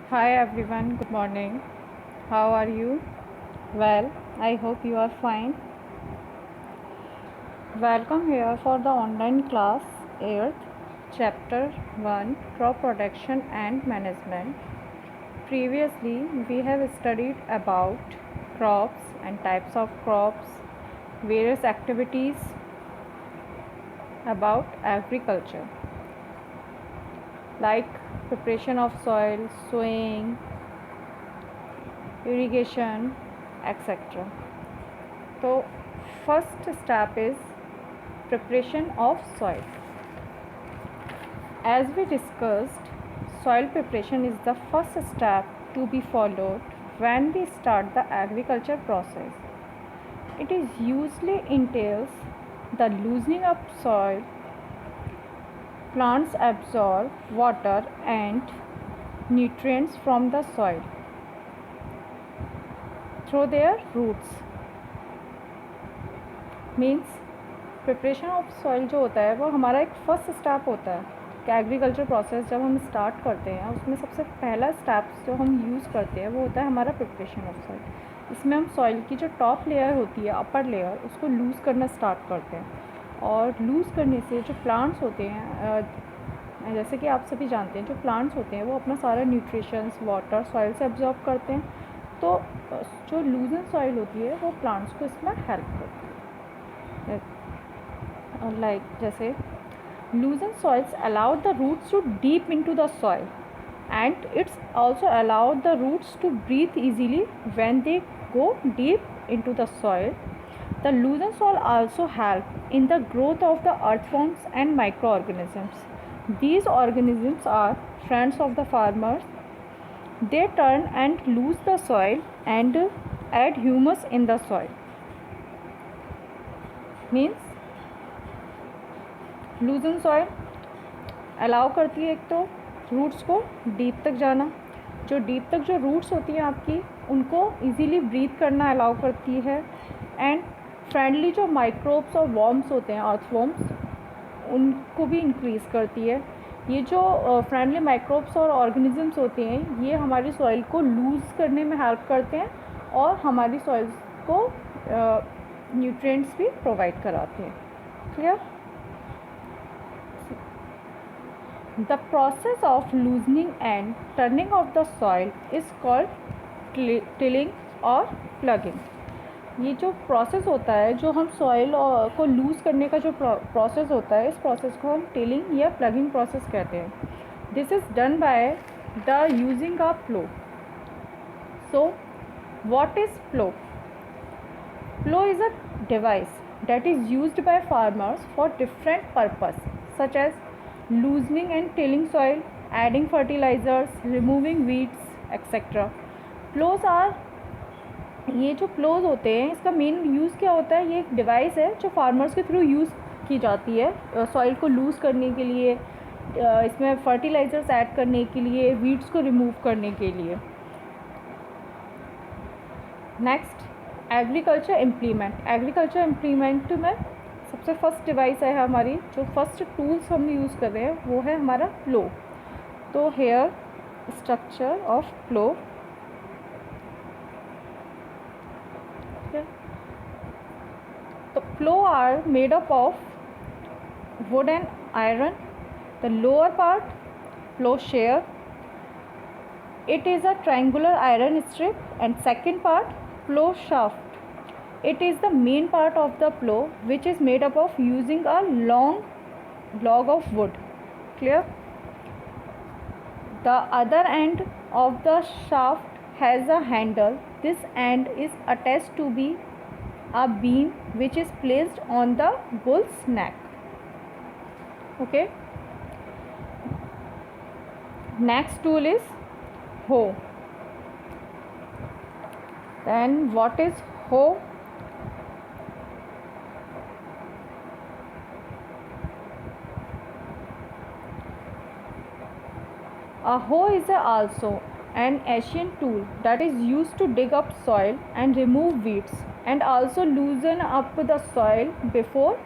Hi everyone, good morning. How are you? Well, I hope you are fine. Welcome here for the online class 8th, chapter 1 Crop Production and Management. Previously, we have studied about crops and types of crops, various activities about agriculture like preparation of soil, sowing, irrigation, etc. So, first step is preparation of soil. As we discussed, soil preparation is the first step to be followed when we start the agriculture process. It is usually entails the loosening of soil. Plants absorb water and nutrients from the soil through their roots. Means preparation of soil जो होता है वो हमारा एक first step होता है कि agriculture process जब हम स्टार्ट करते हैं उसमें सबसे पहला स्टेप जो हम यूज़ करते हैं वो होता है हमारा प्रिपरेशन ऑफ सॉइल। इसमें हम सॉइल की जो टॉप लेयर होती है, अपर लेयर, उसको लूज़ करना स्टार्ट करते हैं। और लूज़ करने से जो प्लांट्स होते हैं, जैसे कि आप सभी जानते हैं, जो प्लांट्स होते हैं वो अपना सारा न्यूट्रिशंस वाटर सॉइल से एब्जॉर्ब करते हैं। तो जो लूजन सॉइल होती है वो प्लांट्स को इसमें हेल्प करती है। like जैसे loosened soils allow the roots to deep into the soil, and it's also allowed the roots to breathe easily when they go deep into the soil. The loosened soil also help in the growth of the earthworms and microorganisms. These organisms are friends of the farmers. They turn and loose the soil and add humus in the soil. Means लूजन soil allow करती है एक तो roots को deep तक जाना। जो deep तक जो रूट्स होती हैं आपकी उनको इजीली ब्रीथ करना अलाउ करती है। एंड फ्रेंडली जो माइक्रोब्स और वॉर्म्स होते हैं, अर्थवॉर्म्स, उनको भी इंक्रीज़ करती है। ये जो फ्रेंडली माइक्रोब्स और ऑर्गेनिजम्स होते हैं ये हमारी सॉइल को लूज़ करने में हेल्प करते हैं और हमारी सॉइल को न्यूट्रिएंट्स भी प्रोवाइड कराते हैं। Clear? The process of loosening and turning of the soil is called tilling और plugging. ये जो प्रोसेस होता है, जो हम सॉइल को लूज़ करने का जो प्रोसेस होता है, इस प्रोसेस को हम टिलिंग या प्लगिंग प्रोसेस कहते हैं। This is done by the using a plough. So what is plough? Plough is a device that is used by farmers for different purpose such as loosening and tilling soil, adding fertilizers, removing weeds, etc. Plows are, ये जो प्लोज होते हैं इसका main use क्या होता है? ये एक डिवाइस है जो फार्मर्स के थ्रू यूज़ की जाती है सॉइल को लूज़ करने के लिए, इसमें फर्टिलाइज़र्स ऐड करने के लिए, वीड्स को रिमूव करने के लिए। Next, agriculture implement. Agriculture implement में सबसे फर्स्ट डिवाइस है हमारी, जो फर्स्ट टूल्स हम यूज़ कर रहे हैं वो है हमारा प्लो। तो हेयर स्ट्रक्चर ऑफ प्लो। तो plough are made up of wood and iron. The lower part, plowshare, it is a triangular iron strip, and second part, plow shaft. It is the main part of the plow which is made up of using a long log of wood. Clear? The other end of the shaft has a handle. This end is attached to be a beam which is placed on the bull's neck. Okay. Next tool is hoe. Then what is hoe? A hoe is also an Asian tool that is used to dig up soil and remove weeds and also loosen up the soil before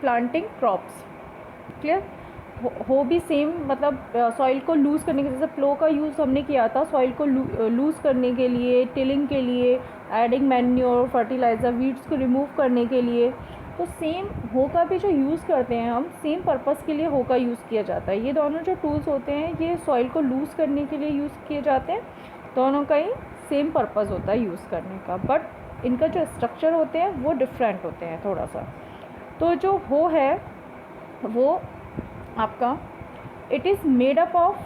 planting crops. Clear? हो भी same, मतलब soil को loose करने के, जैसे प्लो का use हमने किया था सॉइल को लूज़ करने के लिए, टिलिंग के लिए, एडिंग मैन्योर, फर्टिलाइज़र, वीड्स को रिमूव करने के लिए। तो सेम हो का भी जो यूज़ करते हैं हम, सेम पर्पस के लिए हो का यूज़ किया जाता है। ये दोनों जो टूल्स होते हैं ये सॉइल को लूज़ करने के लिए यूज़ किए जाते हैं। दोनों का ही सेम पर्पस होता है यूज़ करने का, बट इनका जो स्ट्रक्चर होते हैं वो डिफरेंट होते हैं थोड़ा सा। तो जो हो है वो आपका, it is made up of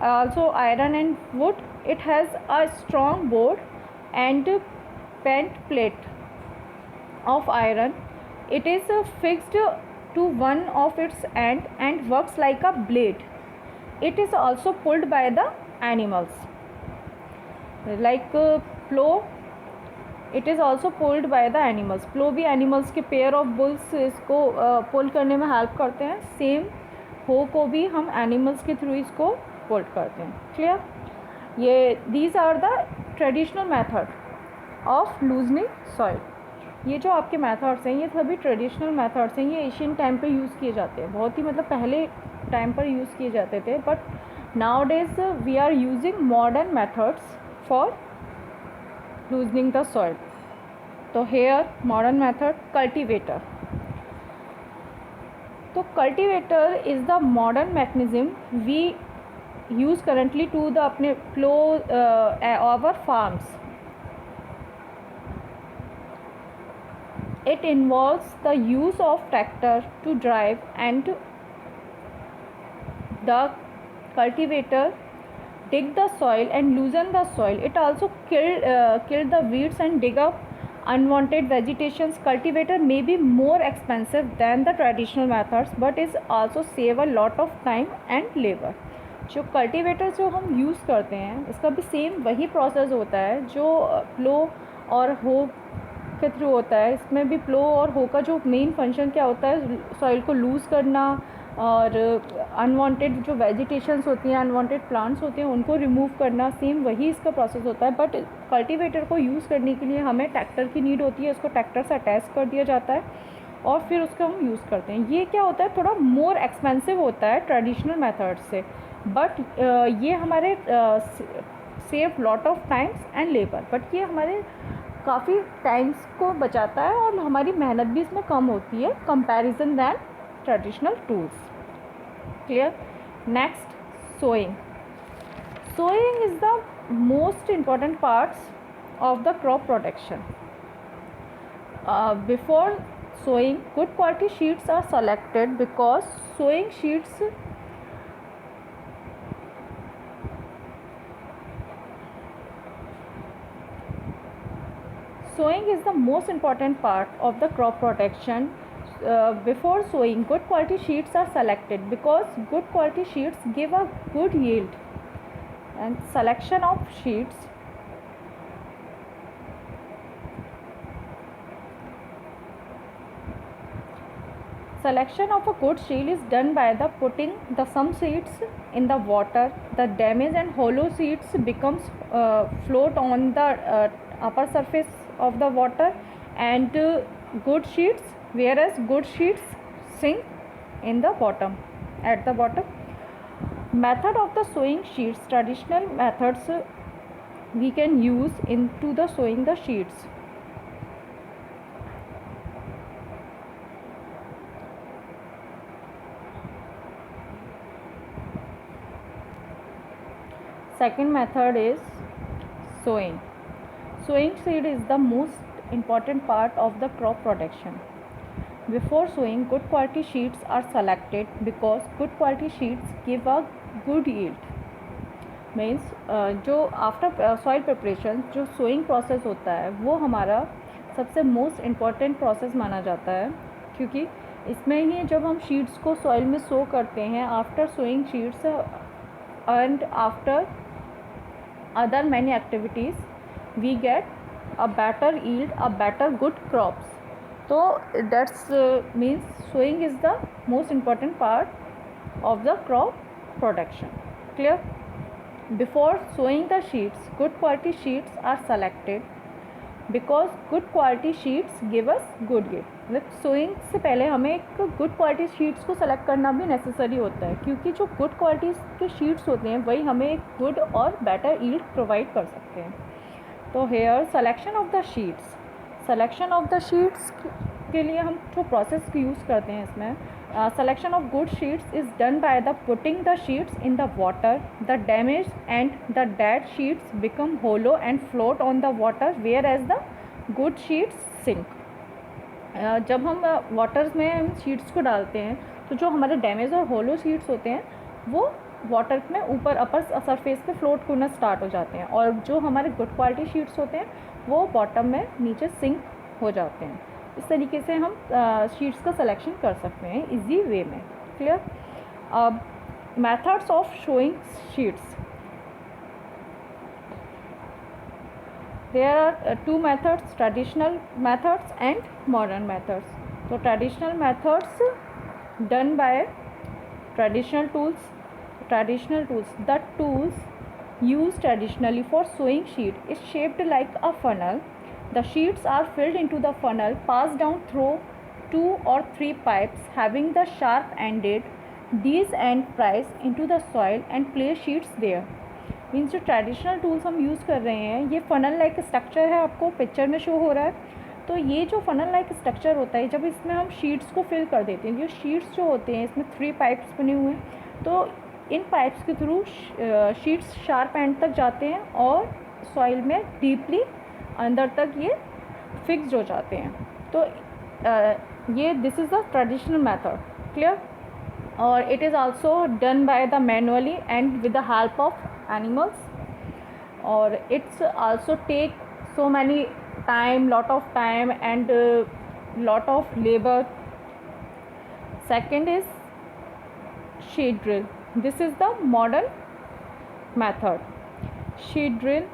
also iron and wood. It has a strong board and bent plate of iron. It is fixed to one of its end and works like a blade. It is also pulled by the animals like plow. It is also pulled by the animals. Plough भी animals के pair of bulls इसको पुल करने में help करते हैं। Same हो को भी हम एनिमल्स के थ्रू इसको पुल करते हैं। क्लियर? ये these are the traditional method of loosening soil. ये जो आपके मेथड्स हैं ये सभी ट्रेडिशनल मेथड्स हैं। ये एशियन टाइम पे यूज़ किए जाते हैं, बहुत ही मतलब पहले टाइम पर यूज़ किए जाते थे, but now days we are using modern methods for loosening the soil. तो here modern method, cultivator. तो cultivator is the modern mechanism we use currently to the अपने plow our farms. It involves the use of tractor to drive, and the cultivator dig the soil and loosen the soil. It also kill the weeds and dig up unwanted vegetations. Cultivator may be more expensive than the traditional methods, but is also save a lot of time and labor. जो cultivator जो हम use करते हैं इसका भी same वही process होता है जो प्लो और हो के थ्रू होता है। इसमें भी प्लो और हो का जो मेन फंक्शन क्या होता है, सॉइल को लूज़ करना और अनवांटेड जो वेजिटेशंस होती हैं, अनवांटेड प्लांट्स होते हैं उनको रिमूव करना। सेम वही इसका प्रोसेस होता है, बट कल्टीवेटर को यूज़ करने के लिए हमें ट्रैक्टर की नीड होती है। उसको ट्रैक्टर से अटैच कर दिया जाता है और फिर उसका हम यूज़ करते हैं। ये क्या होता है, थोड़ा मोर एक्सपेंसिव होता है ट्रेडिशनल मेथड से, बट ये हमारे save lot of times and labour, but ये हमारे काफ़ी टाइम्स को बचाता है और हमारी मेहनत भी इसमें कम होती है comparison than traditional tools. Clear? Next, sowing. Sowing is the most important parts of the crop protection. Before sowing, good quality seeds are selected because sowing seeds sowing is the most important part of the crop protection. Before sowing, good quality seeds are selected because good quality seeds give a good yield. And selection of seeds, selection of a good seed is done by the putting the some seeds in the water. The damaged and hollow seeds becomes float on the upper surface of the water, and good seeds, whereas good seeds sink in the bottom, at the bottom. Method of the sowing seeds, traditional methods we can use into the sowing the seeds. Second method is sowing. Sowing seed is the most important part of the crop protection. Before sowing, good quality seeds are selected because good quality seeds give a good yield. Means जो after soil preparation जो sowing process होता है वो हमारा सबसे most important process माना जाता है, क्योंकि इसमें ही जब हम सीड्स को सॉइल में सो करते हैं, after sowing seeds and after other many activities we get a better yield, a better good crops. So that's means sowing is the most important part of the crop production. Clear? Before sowing the seeds, good quality seeds are selected because good quality sheets give us good guild. मतलब sowing से पहले हमें एक good quality sheets को select करना भी necessary होता है, क्योंकि जो गुड क्वालिटी के शीट्स होते हैं वही हमें एक गुड और बेटर यील्ड प्रोवाइड कर सकते हैं। तो here selection of the seeds, selection of the seeds के लिए हम जो प्रोसेस यूज़ करते हैं इसमें, selection of good sheets is done by the putting the sheets in the water. The damaged and the dead sheets become hollow and float on the water, whereas the good sheets sink. जब हम waters में हम sheets को डालते हैं तो जो हमारे डैमेज और होलो शीट्स होते हैं वो वाटर में ऊपर अपर सरफेस पे फ्लोट करना स्टार्ट हो जाते हैं, और जो हमारे गुड क्वालिटी शीट्स होते हैं वो बॉटम में नीचे सिंक हो जाते हैं। इस तरीके से हम शीट्स का सिलेक्शन कर सकते हैं इजी वे में। क्लियर? अब methods of sowing seeds, there are two methods, traditional methods and modern methods. तो traditional methods done by traditional tools, the tools used traditionally for sewing sheet is shaped like a funnel. The sheets are filled into the funnel, passed down through 2 or 3 pipes having the sharp ended. These end press into the soil and place sheets there. Means जो traditional tools हम use कर रहे हैं, ये funnel like structure है, आपको picture में show हो रहा है। तो ये जो फनल लाइक स्ट्रक्चर होता है, जब इसमें हम शीट्स को फिल कर देते हैं, ये शीट्स जो होते हैं इसमें 3 पाइप्स बने हुए हैं, तो इन पाइप्स के थ्रू शीट्स शार्प एंड तक जाते हैं और सॉइल में डीपली अंदर तक ये फिक्स्ड हो जाते हैं। तो ये this is the traditional method. Clear? और it is also done by the manually and with the help of animals, और it's also take so many time, lot of time and lot of labour. Second is sheet drill. This is the modern method. Sheet drill.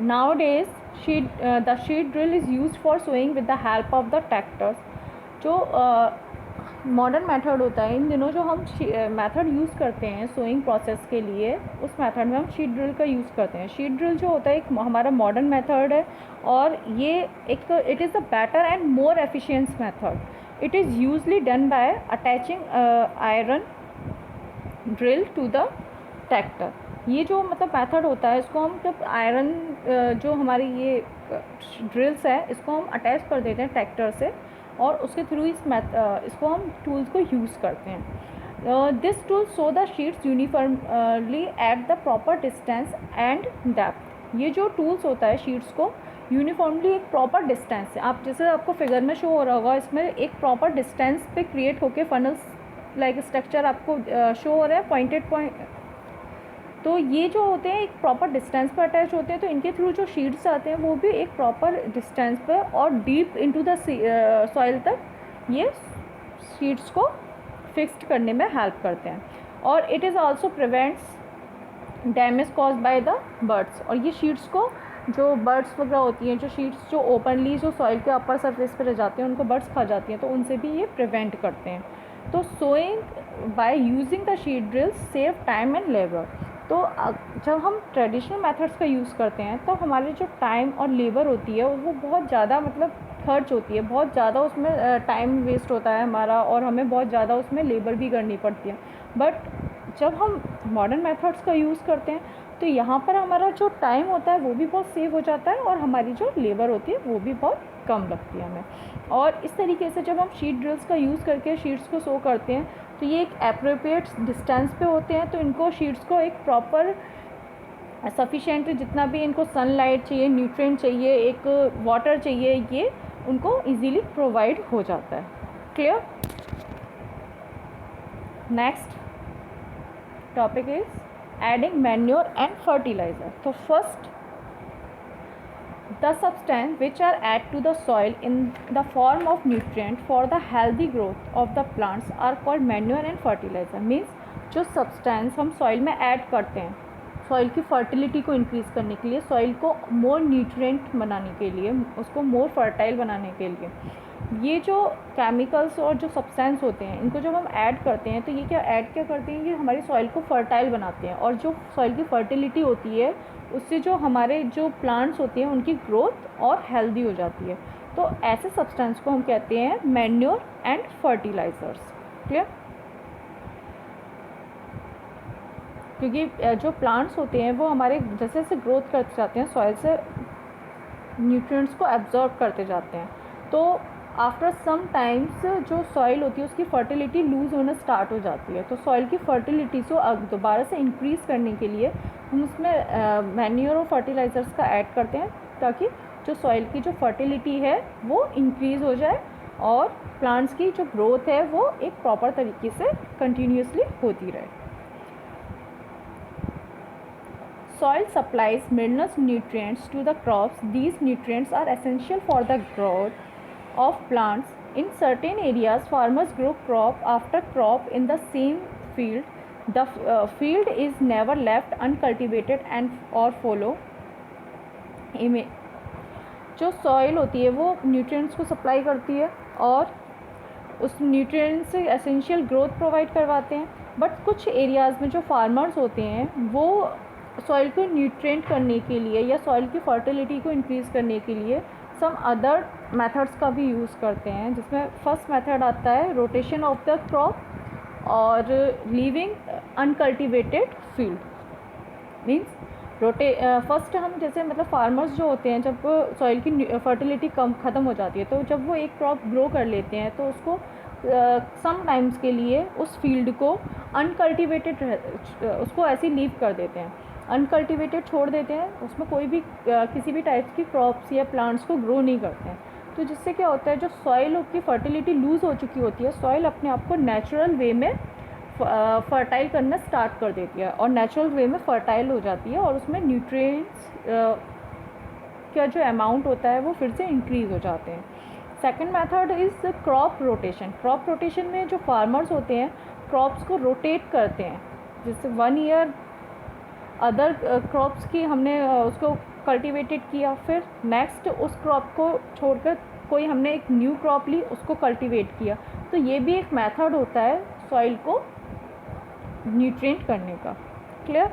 Nowadays, the sheet drill is used for sewing with the help of the tractors. जो modern method होता है, इन दिनों जो हम method use करते हैं sowing process के लिए, उस मेथड में हम शीट ड्रिल का यूज़ करते हैं। शीट ड्रिल जो होता है एक हमारा मॉडर्न मेथड है, और ये एक it is the better and more efficient method. It is usually done by attaching iron drill to the tractor. ये जो मतलब मेथड होता है, इसको हम जब आयरन जो हमारी ये ड्रिल्स है इसको हम अटैच कर देते हैं ट्रैक्टर से, और उसके थ्रू इसको हम टूल्स को यूज़ करते हैं। This tool so the sheets uniformly at the proper distance and depth. ये जो टूल्स होता है शीट्स को यूनिफॉर्मली एक प्रॉपर डिस्टेंस से, आप जैसे आपको फिगर में शो हो रहा होगा, इसमें एक प्रॉपर डिस्टेंस पे क्रिएट होके फनल्स लाइक स्ट्रक्चर आपको शो हो रहा है, पॉइंटेड पॉइंट। तो ये जो होते हैं एक प्रॉपर डिस्टेंस पर अटैच होते हैं, तो इनके थ्रू जो शीट्स आते हैं वो भी एक प्रॉपर डिस्टेंस पर और डीप इनटू द सॉइल तक ये शीट्स को फिक्स्ड करने में हेल्प करते हैं। और it is also prevents damage cause by the birds. और ये शीट्स को जो बर्ड्स वगैरह होती हैं, जो शीट्स जो ओपनली जो सॉइल के अपर सरफेस पर रह जाते हैं उनको बर्ड्स खा जाती हैं, तो उनसे भी ये प्रिवेंट करते हैं। तो sowing by using the seed drill save time and labour. तो जब हम ट्रेडिशनल मेथड्स का यूज़ करते हैं तो हमारी जो टाइम और लेबर होती है वो बहुत ज़्यादा मतलब खर्च होती है, बहुत ज़्यादा उसमें टाइम वेस्ट होता है हमारा, और हमें बहुत ज़्यादा उसमें लेबर भी करनी पड़ती है। बट जब हम मॉडर्न मेथड्स का यूज़ करते हैं तो यहाँ पर हमारा जो टाइम होता है वो भी बहुत सेव हो जाता है, और हमारी जो लेबर होती है वो भी बहुत कम लगती है हमें। और इस तरीके से जब हम शीट ड्रिल्स का यूज़ करके शीट्स को सो करते हैं तो ये एक एप्रोप्रिएट डिस्टेंस पे होते हैं, तो इनको शीट्स को एक प्रॉपर सफिशेंट जितना भी इनको सनलाइट चाहिए, न्यूट्रिएंट चाहिए, एक वाटर चाहिए, ये उनको इजीली प्रोवाइड हो जाता है। Clear? Next topic is adding manure and fertilizer. So first, the substance which are added to the soil in the form of nutrient for the healthy growth of the plants are called manure and fertilizer. Means जो substance हम soil में add करते हैं soil की fertility को increase करने के लिए, सॉइल को मोर न्यूट्रिएंट बनाने के लिए, उसको मोर फर्टाइल बनाने के लिए, ये जो केमिकल्स और जो सब्सटेंस होते हैं, इनको जब हम ऐड करते हैं तो ये क्या करते हैं, ये हमारी सॉइल को फर्टाइल बनाते हैं, और जो सॉइल की फर्टिलिटी होती है उससे जो हमारे जो प्लांट्स होते हैं उनकी ग्रोथ और हेल्दी हो जाती है। तो ऐसे सब्सटेंस को हम कहते हैं मैन्योर एंड फर्टिलाइजर्स। क्लियर? क्योंकि जो प्लांट्स होते हैं वो हमारे जैसे जैसे ग्रोथ करते जाते हैं सॉइल से न्यूट्रिएंट्स को एब्जॉर्ब करते जाते हैं, तो आफ्टर सम टाइम्स जो सॉइल होती है उसकी फर्टिलिटी लूज़ होना स्टार्ट हो जाती है। तो सॉइल की फर्टिलिटी को दोबारा से इंक्रीज़ करने के लिए हम उसमें मैन्योर और फर्टिलाइज़र्स का ऐड करते हैं, ताकि जो सॉइल की जो फर्टिलिटी है वो इंक्रीज़ हो जाए और प्लांट्स की जो ग्रोथ है वो एक प्रॉपर तरीके से कंटिन्यूसली होती रहे। Soil supplies minerals nutrients to the crops. These nutrients are essential for the growth of plants. In certain areas, farmers grow crop after crop in the same field. The field is never left uncultivated and or follow. जो soil होती है वो nutrients को supply करती है और उस nutrients से एसेंशियल ग्रोथ प्रोवाइड करवाते हैं। बट कुछ एरियाज़ में जो फार्मर्स होते हैं वो सॉइल को न्यूट्रिएंट करने के लिए या सॉइल की फर्टिलिटी को इंक्रीज़ करने के लिए सम अदर मेथड्स का भी यूज़ करते हैं, जिसमें फर्स्ट मेथड आता है रोटेशन ऑफ द क्रॉप और leaving uncultivated field. Means first हम जैसे मतलब फार्मर्स जो होते हैं जब सॉइल की फर्टिलिटी ख़त्म हो जाती है तो जब वो एक क्रॉप ग्रो कर लेते हैं तो उसको सम टाइम्स के लिए उस फील्ड को अनकल्टिवेटेड उसको ऐसे लीव कर देते हैं, अनकल्टिवेटेड छोड़ देते हैं, उसमें कोई भी किसी भी टाइप की क्रॉप्स या प्लांट्स को ग्रो नहीं करते हैं। तो जिससे क्या होता है, जो सॉइल की फर्टिलिटी लूज़ हो चुकी होती है, सॉइल अपने आप को नेचुरल वे में फर्टाइल करना स्टार्ट कर देती है और नेचुरल वे में फर्टाइल हो जाती है और उसमें न्यूट्रिएंट्स का जो अमाउंट होता है वो फिर से इंक्रीज़ हो जाते हैं। Second method is crop rotation. Crop rotation में जो फार्मर्स होते हैं क्रॉप्स को रोटेट करते हैं, जैसे 1 ईयर अदर क्रॉप्स की हमने उसको कल्टिवेटेड किया, फिर नेक्स्ट उस क्रॉप को छोड़कर कोई हमने एक न्यू क्रॉप ली, उसको कल्टिवेट किया। तो ये भी एक मेथड होता है सॉइल को न्यूट्रिएंट करने का। क्लियर?